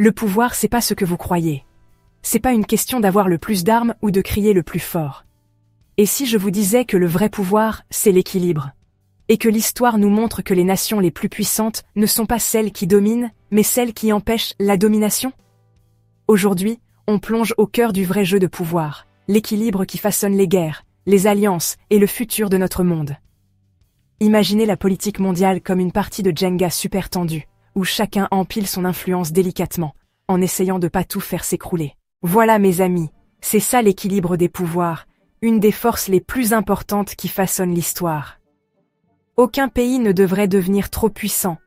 Le pouvoir, c'est pas ce que vous croyez. C'est pas une question d'avoir le plus d'armes ou de crier le plus fort. Et si je vous disais que le vrai pouvoir, c'est l'équilibre? Et que l'histoire nous montre que les nations les plus puissantes ne sont pas celles qui dominent, mais celles qui empêchent la domination? Aujourd'hui, on plonge au cœur du vrai jeu de pouvoir, l'équilibre qui façonne les guerres, les alliances et le futur de notre monde. Imaginez la politique mondiale comme une partie de Jenga super tendue, où chacun empile son influence délicatement, en essayant de pas tout faire s'écrouler. Voilà mes amis, c'est ça l'équilibre des pouvoirs, une des forces les plus importantes qui façonnent l'histoire. Aucun pays ne devrait devenir trop puissant,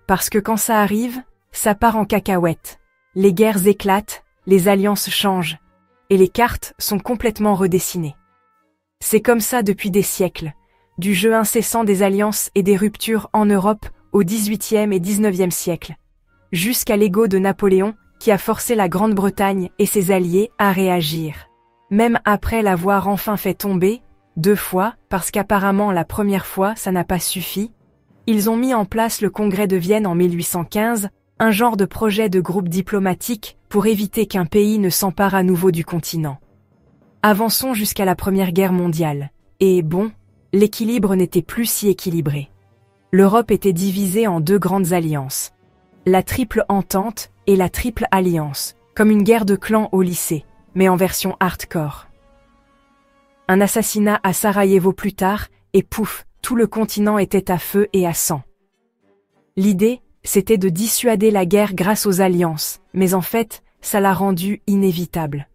parce que quand ça arrive, ça part en cacahuète. Les guerres éclatent, les alliances changent, et les cartes sont complètement redessinées. C'est comme ça depuis des siècles, du jeu incessant des alliances et des ruptures en Europe au XVIIIe et XIXe siècle, jusqu'à l'ego de Napoléon qui a forcé la Grande-Bretagne et ses alliés à réagir. Même après l'avoir enfin fait tomber, 2 fois, parce qu'apparemment la première fois ça n'a pas suffi, ils ont mis en place le Congrès de Vienne en 1815, un genre de projet de groupe diplomatique pour éviter qu'un pays ne s'empare à nouveau du continent. Avançons jusqu'à la Première Guerre mondiale. Et bon, l'équilibre n'était plus si équilibré. L'Europe était divisée en 2 grandes alliances. La Triple Entente et la Triple Alliance, comme une guerre de clans au lycée, mais en version hardcore. Un assassinat à Sarajevo plus tard, et pouf, tout le continent était à feu et à sang. L'idée, c'était de dissuader la guerre grâce aux alliances, mais en fait, ça l'a rendue inévitable.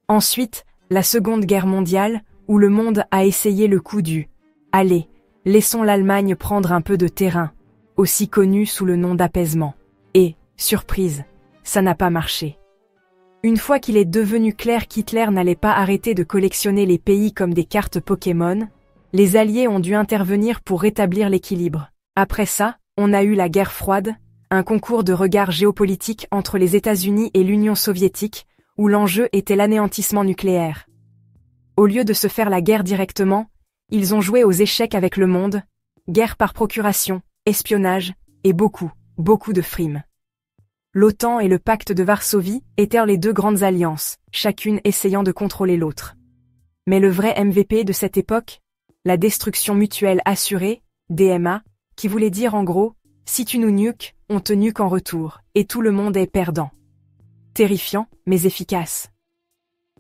Ensuite, la Seconde Guerre mondiale, où le monde a essayé le coup du « Allez, laissons l'Allemagne prendre un peu de terrain », aussi connu sous le nom d'apaisement. Et, surprise, ça n'a pas marché. Une fois qu'il est devenu clair qu'Hitler n'allait pas arrêter de collectionner les pays comme des cartes Pokémon, les Alliés ont dû intervenir pour rétablir l'équilibre. Après ça, on a eu la guerre froide, un concours de regards géopolitiques entre les États-Unis et l'Union soviétique, où l'enjeu était l'anéantissement nucléaire. Au lieu de se faire la guerre directement, ils ont joué aux échecs avec le monde, guerre par procuration, espionnage, et beaucoup de frimes. L'OTAN et le pacte de Varsovie étaient les 2 grandes alliances, chacune essayant de contrôler l'autre. Mais le vrai MVP de cette époque, la destruction mutuelle assurée, DMA, qui voulait dire en gros, si tu nous nukes, on te nuque en retour, et tout le monde est perdant. Terrifiant, mais efficace.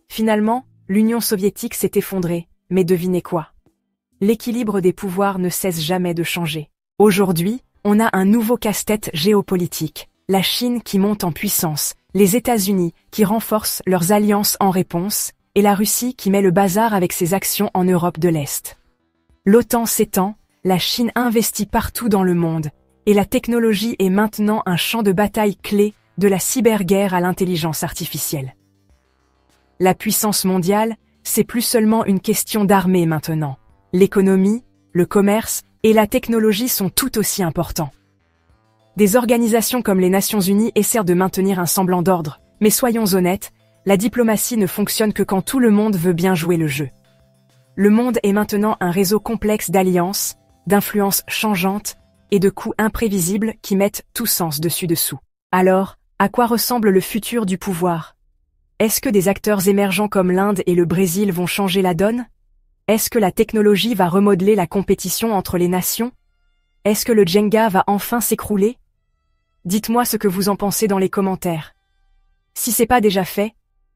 Finalement, l'Union soviétique s'est effondrée, mais devinez quoi? L'équilibre des pouvoirs ne cesse jamais de changer. Aujourd'hui, on a un nouveau casse-tête géopolitique, la Chine qui monte en puissance, les États-Unis qui renforcent leurs alliances en réponse, et la Russie qui met le bazar avec ses actions en Europe de l'Est. L'OTAN s'étend, la Chine investit partout dans le monde, et la technologie est maintenant un champ de bataille clé de la cyberguerre à l'intelligence artificielle. La puissance mondiale, c'est plus seulement une question d'armée maintenant. L'économie, le commerce et la technologie sont tout aussi importants. Des organisations comme les Nations Unies essaient de maintenir un semblant d'ordre, mais soyons honnêtes, la diplomatie ne fonctionne que quand tout le monde veut bien jouer le jeu. Le monde est maintenant un réseau complexe d'alliances, d'influences changeantes et de coups imprévisibles qui mettent tout sens dessus-dessous. Alors, à quoi ressemble le futur du pouvoir? Est-ce que des acteurs émergents comme l'Inde et le Brésil vont changer la donne? Est-ce que la technologie va remodeler la compétition entre les nations? Est-ce que le Jenga va enfin s'écrouler? Dites-moi ce que vous en pensez dans les commentaires. Si c'est pas déjà fait,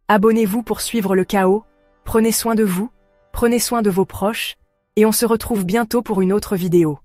abonnez-vous pour suivre le chaos, prenez soin de vous, prenez soin de vos proches, et on se retrouve bientôt pour une autre vidéo.